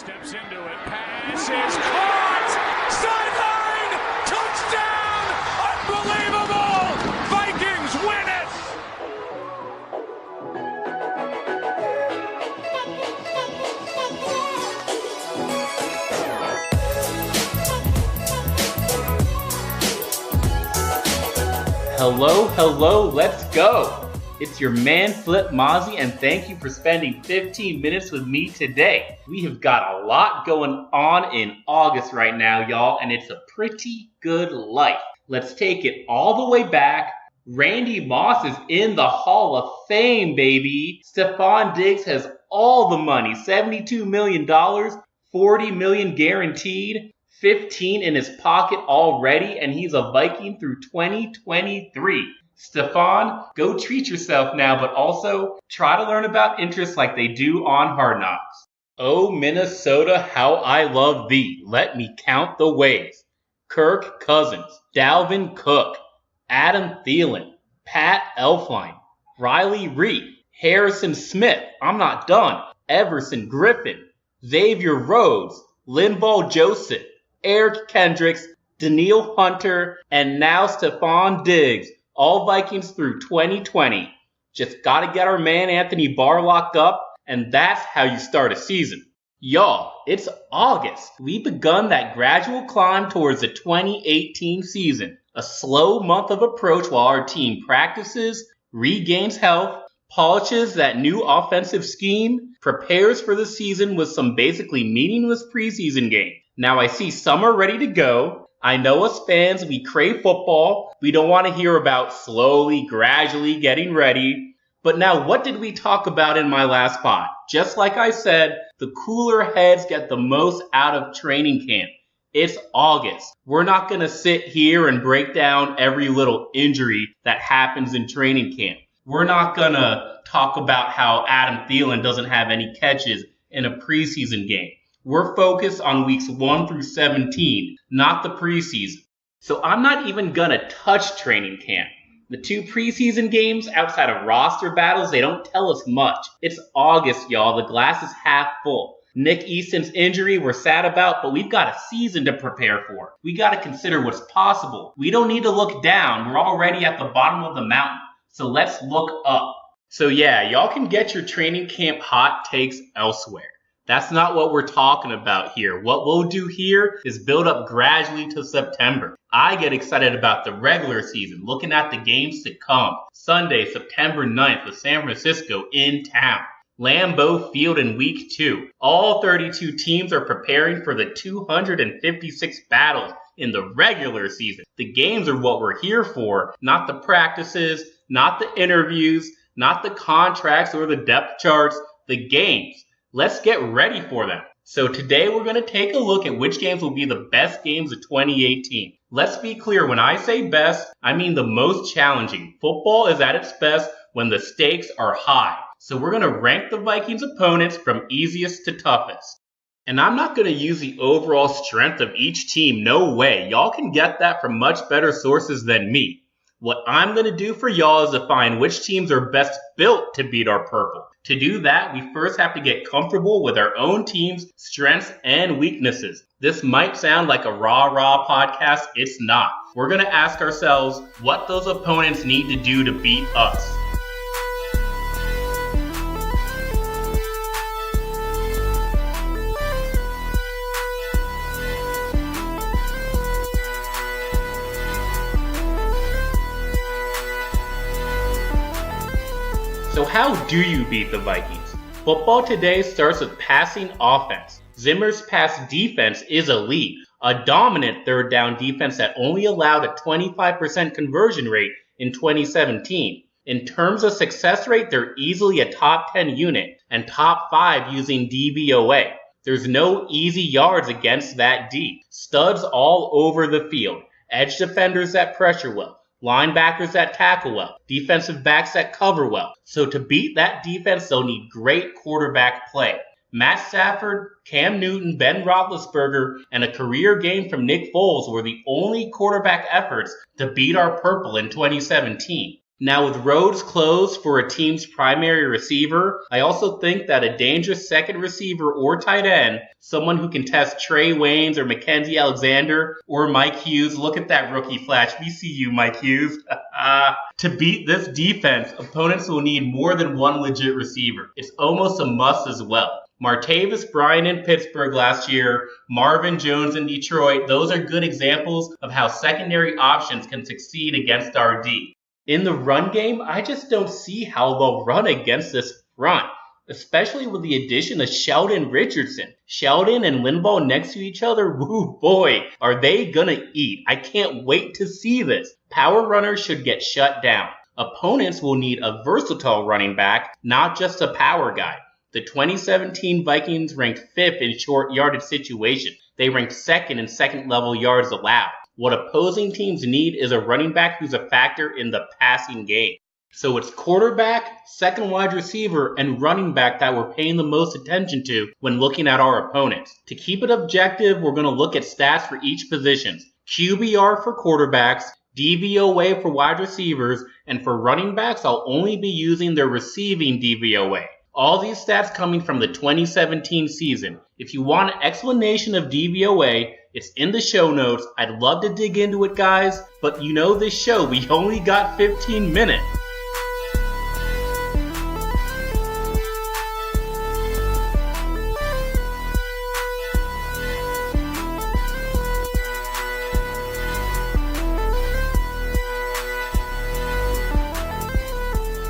Steps into it, pass is caught! Sideline! Touchdown! Unbelievable! Vikings win it! Hello, let's go! It's your man Flip Mozzie, and thank you for spending 15 minutes with me today. We have got a lot going on in August right now, y'all, and it's a pretty good life. Let's take it all the way back. Randy Moss is in the Hall of Fame, baby. Stefon Diggs has all the money, $72 million, $40 million guaranteed, 15 in his pocket already, and he's a Viking through 2023. Stefon, go treat yourself now, but also try to learn about interests like they do on Hard Knocks. Oh, Minnesota, how I love thee. Let me count the ways. Kirk Cousins, Dalvin Cook, Adam Thielen, Pat Elflein, Riley Reed, Harrison Smith, I'm not done, Everson Griffin, Xavier Rhodes, Linval Joseph, Eric Kendricks, Danielle Hunter, and now Stefon Diggs. All Vikings through 2020. Just gotta get our man Anthony Barr locked up, and that's how you start a season. Y'all, it's August. We've begun that gradual climb towards the 2018 season. A slow month of approach while our team practices, regains health, polishes that new offensive scheme, prepares for the season with some basically meaningless preseason games. Now I see some are ready to go. I know us fans, we crave football. We don't want to hear about slowly, gradually getting ready. But now, what did we talk about in my last pod? Just like I said, the cooler heads get the most out of training camp. It's August. We're not going to sit here and break down every little injury that happens in training camp. We're not going to talk about how Adam Thielen doesn't have any catches in a preseason game. We're focused on weeks 1 through 17, not the preseason. So I'm not even gonna touch training camp. The 2 preseason games outside of roster battles, they don't tell us much. It's August, y'all. The glass is half full. Nick Easton's injury we're sad about, but we've got a season to prepare for. We gotta consider what's possible. We don't need to look down. We're already at the bottom of the mountain. So let's look up. So yeah, y'all can get your training camp hot takes elsewhere. That's not what we're talking about here. What we'll do here is build up gradually to September. I get excited about the regular season, looking at the games to come. Sunday, September 9th with San Francisco in town. Lambeau Field in week 2. All 32 teams are preparing for the 256 battles in the regular season. The games are what we're here for, not the practices, not the interviews, not the contracts or the depth charts, the games. Let's get ready for them. So today we're going to take a look at which games will be the best games of 2018. Let's be clear, when I say best, I mean the most challenging. Football is at its best when the stakes are high. So we're going to rank the Vikings opponents from easiest to toughest. And I'm not going to use the overall strength of each team, no way. Y'all can get that from much better sources than me. What I'm going to do for y'all is define which teams are best built to beat our purple. To do that, we first have to get comfortable with our own team's strengths and weaknesses. This might sound like a rah-rah podcast. It's not. We're going to ask ourselves what those opponents need to do to beat us. So how do you beat the Vikings? Football today starts with passing offense. Zimmer's pass defense is elite, a dominant third down defense that only allowed a 25% conversion rate in 2017. In terms of success rate, they're easily a top 10 unit and top 5 using DVOA. There's no easy yards against that D. Studs all over the field. Edge defenders that pressure well. Linebackers that tackle well, defensive backs that cover well. So to beat that defense, they'll need great quarterback play. Matt Stafford, Cam Newton, Ben Roethlisberger, and a career game from Nick Foles were the only quarterback efforts to beat our purple in 2017. Now, with roads closed for a team's primary receiver, I also think that a dangerous second receiver or tight end, someone who can test Trey Waynes or Mackenzie Alexander or Mike Hughes, look at that rookie flash, we see you, Mike Hughes. To beat this defense, opponents will need more than one legit receiver. It's almost a must as well. Martavis Bryant in Pittsburgh last year, Marvin Jones in Detroit, those are good examples of how secondary options can succeed against our D. In the run game, I just don't see how they'll run against this front, especially with the addition of Sheldon Richardson. Sheldon and Linval next to each other, woo boy, are they gonna eat. I can't wait to see this. Power runners should get shut down. Opponents will need a versatile running back, not just a power guy. The 2017 Vikings ranked 5th in short yardage situations. They ranked 2nd in second level yards allowed. What opposing teams need is a running back who's a factor in the passing game. So it's quarterback, second wide receiver, and running back that we're paying the most attention to when looking at our opponents. To keep it objective, we're going to look at stats for each position. QBR for quarterbacks, DVOA for wide receivers, and for running backs, I'll only be using their receiving DVOA. All these stats coming from the 2017 season. If you want an explanation of DVOA, it's in the show notes. I'd love to dig into it, guys, but you know this show, we only got 15 minutes.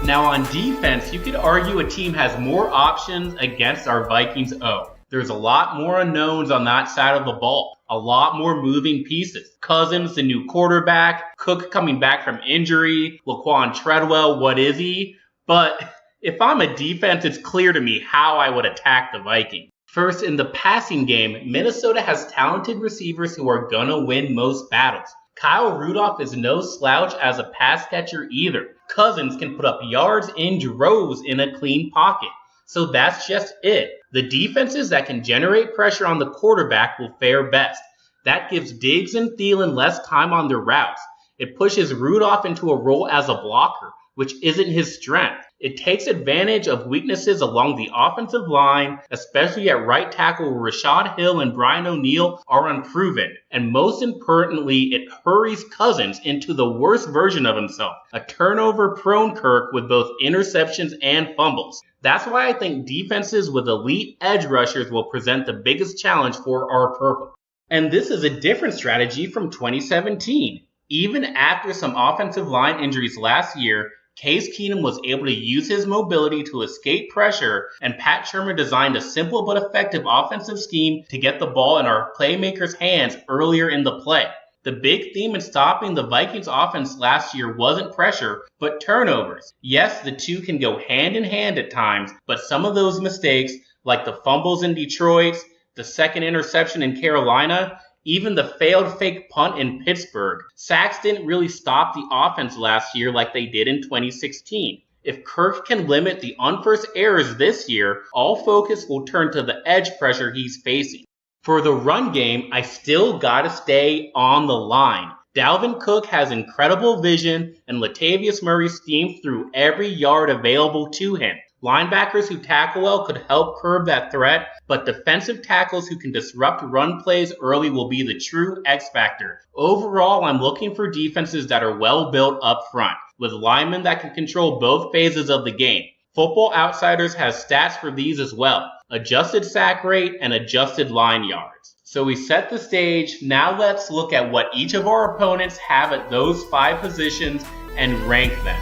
Now on defense, you could argue a team has more options against our Vikings O. There's a lot more unknowns on that side of the ball. A lot more moving pieces. Cousins, the new quarterback. Cook coming back from injury. Laquan Treadwell, what is he? But if I'm a defense, it's clear to me how I would attack the Vikings. First, in the passing game, Minnesota has talented receivers who are gonna win most battles. Kyle Rudolph is no slouch as a pass catcher either. Cousins can put up yards in droves in a clean pocket. So that's just it. The defenses that can generate pressure on the quarterback will fare best. That gives Diggs and Thielen less time on their routes. It pushes Rudolph into a role as a blocker, which isn't his strength. It takes advantage of weaknesses along the offensive line, especially at right tackle where Rashad Hill and Brian O'Neill are unproven. And most importantly, it hurries Cousins into the worst version of himself, a turnover-prone Kirk with both interceptions and fumbles. That's why I think defenses with elite edge rushers will present the biggest challenge for our purple. And this is a different strategy from 2017. Even after some offensive line injuries last year, Case Keenum was able to use his mobility to escape pressure, and Pat Shermer designed a simple but effective offensive scheme to get the ball in our playmakers' hands earlier in the play. The big theme in stopping the Vikings offense last year wasn't pressure, but turnovers. Yes, the two can go hand in hand at times, but some of those mistakes, like the fumbles in Detroit, the second interception in Carolina, even the failed fake punt in Pittsburgh, sacks didn't really stop the offense last year like they did in 2016. If Kirk can limit the unforced errors this year, all focus will turn to the edge pressure he's facing. For the run game, I still gotta stay on the line. Dalvin Cook has incredible vision, and Latavius Murray steams through every yard available to him. Linebackers who tackle well could help curb that threat, but defensive tackles who can disrupt run plays early will be the true X factor. Overall, I'm looking for defenses that are well built up front, with linemen that can control both phases of the game. Football Outsiders has stats for these as well: adjusted sack rate and adjusted line yards. So we set the stage, now let's look at what each of our opponents have at those 5 positions and rank them.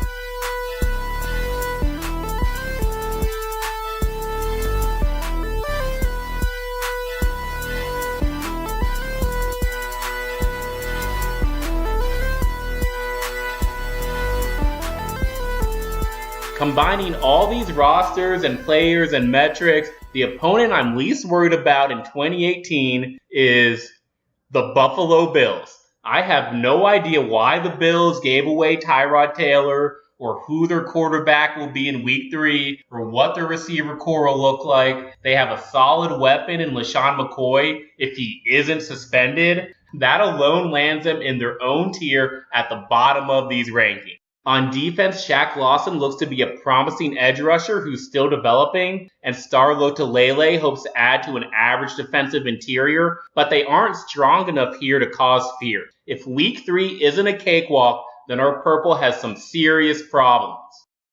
Combining all these rosters and players and metrics, the opponent I'm least worried about in 2018 is the Buffalo Bills. I have no idea why the Bills gave away Tyrod Taylor, or who their quarterback will be in week 3, or what their receiver core will look like. They have a solid weapon in LaShawn McCoy if he isn't suspended. That alone lands them in their own tier at the bottom of these rankings. On defense, Shaq Lawson looks to be a promising edge rusher who's still developing, and Star Lotulelei hopes to add to an average defensive interior, but they aren't strong enough here to cause fear. If Week 3 isn't a cakewalk, then our purple has some serious problems.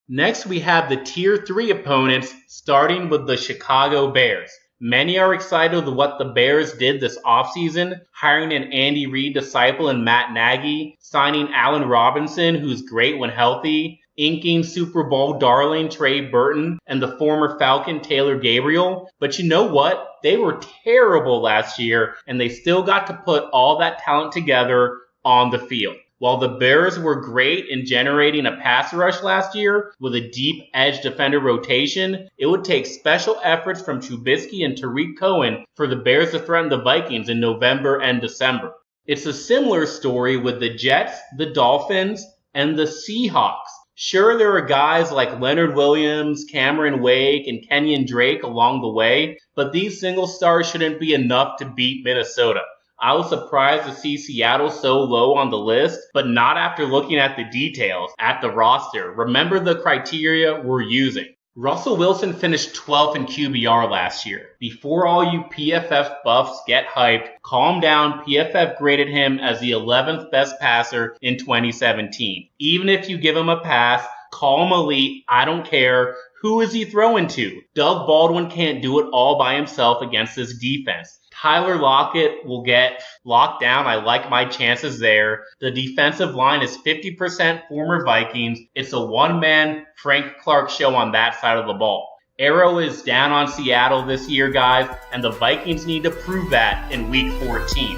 Next, we have the Tier 3 opponents, starting with the Chicago Bears. Many are excited with what the Bears did this offseason, hiring an Andy Reid disciple in Matt Nagy, signing Allen Robinson, who's great when healthy, inking Super Bowl darling Trey Burton, and the former Falcon Taylor Gabriel. But you know what? They were terrible last year, and they still got to put all that talent together on the field. While the Bears were great in generating a pass rush last year with a deep edge defender rotation, it would take special efforts from Trubisky and Tariq Cohen for the Bears to threaten the Vikings in November and December. It's a similar story with the Jets, the Dolphins, and the Seahawks. Sure, there are guys like Leonard Williams, Cameron Wake, and Kenyon Drake along the way, but these single stars shouldn't be enough to beat Minnesota. I was surprised to see Seattle so low on the list, but not after looking at the details, at the roster. Remember the criteria we're using. Russell Wilson finished 12th in QBR last year. Before all you PFF buffs get hyped, calm down. PFF graded him as the 11th best passer in 2017. Even if you give him a pass, call him elite, I don't care. Who is he throwing to? Doug Baldwin can't do it all by himself against this defense. Tyler Lockett will get locked down. I like my chances there. The defensive line is 50% former Vikings. It's a one-man Frank Clark show on that side of the ball. Arrow is down on Seattle this year, guys, and the Vikings need to prove that in Week 14.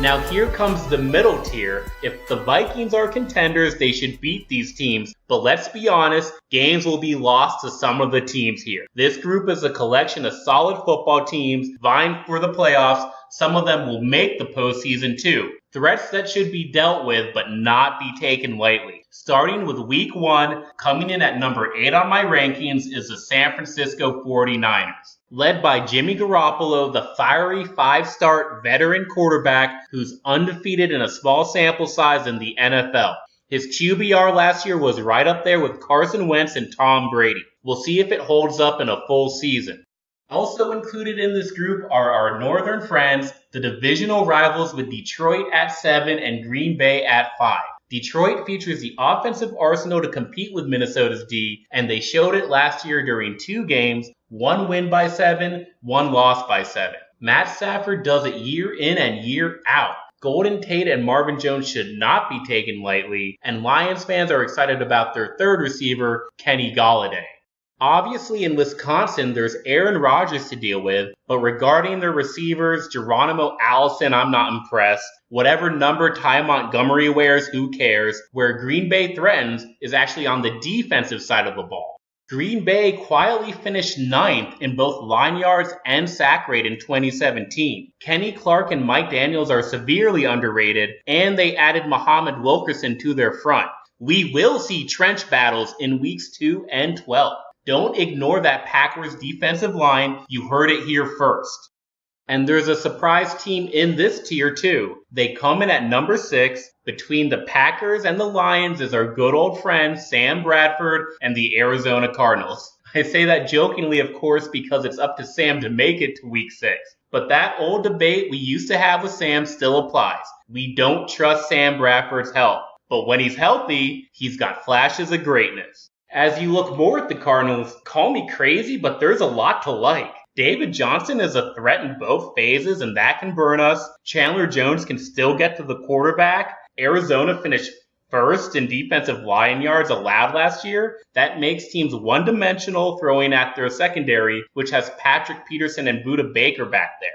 Now here comes the middle tier. If the Vikings are contenders, they should beat these teams. But let's be honest, games will be lost to some of the teams here. This group is a collection of solid football teams vying for the playoffs. Some of them will make the postseason too. Threats that should be dealt with but not be taken lightly. Starting with Week 1, coming in at number 8 on my rankings is the San Francisco 49ers. Led by Jimmy Garoppolo, the fiery 5-star veteran quarterback who's undefeated in a small sample size in the NFL. His QBR last year was right up there with Carson Wentz and Tom Brady. We'll see if it holds up in a full season. Also included in this group are our northern friends, the divisional rivals with Detroit at 7 and Green Bay at 5. Detroit features the offensive arsenal to compete with Minnesota's D, and they showed it last year during 2 games, 1 win by 7, 1 loss by 7. Matt Stafford does it year in and year out. Golden Tate and Marvin Jones should not be taken lightly, and Lions fans are excited about their third receiver, Kenny Golladay. Obviously, in Wisconsin, there's Aaron Rodgers to deal with, but regarding their receivers, Geronimo Allison, I'm not impressed. Whatever number Ty Montgomery wears, who cares? Where Green Bay threatens is actually on the defensive side of the ball. Green Bay quietly finished 9th in both line yards and sack rate in 2017. Kenny Clark and Mike Daniels are severely underrated, and they added Muhammad Wilkerson to their front. We will see trench battles in weeks 2 and 12. Don't ignore that Packers defensive line. You heard it here first. And there's a surprise team in this tier too. They come in at number 6. Between the Packers and the Lions is our good old friend Sam Bradford and the Arizona Cardinals. I say that jokingly, of course, because it's up to Sam to make it to week 6. But that old debate we used to have with Sam still applies. We don't trust Sam Bradford's health. But when he's healthy, he's got flashes of greatness. As you look more at the Cardinals, call me crazy, but there's a lot to like. David Johnson is a threat in both phases, and that can burn us. Chandler Jones can still get to the quarterback. Arizona finished first in defensive line yards allowed last year. That makes teams one-dimensional throwing at their secondary, which has Patrick Peterson and Budda Baker back there.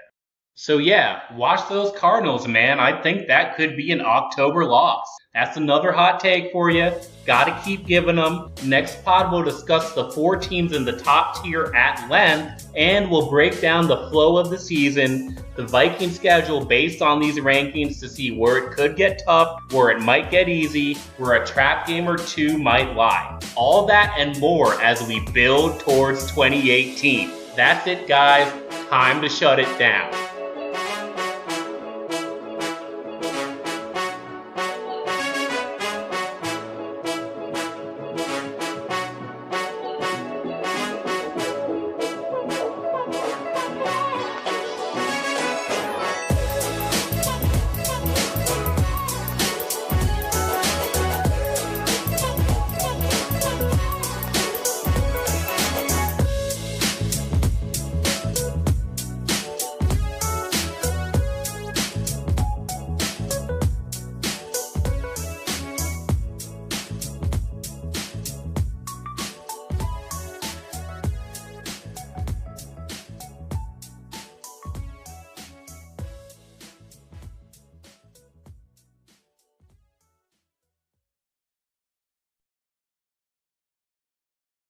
So yeah, watch those Cardinals, man. I think that could be an October loss. That's another hot take for you. Gotta keep giving them. Next pod, we'll discuss the 4 teams in the top tier at length, and we'll break down the flow of the season, the Vikings schedule based on these rankings to see where it could get tough, where it might get easy, where a trap game or two might lie. All that and more as we build towards 2018. That's it, guys. Time to shut it down.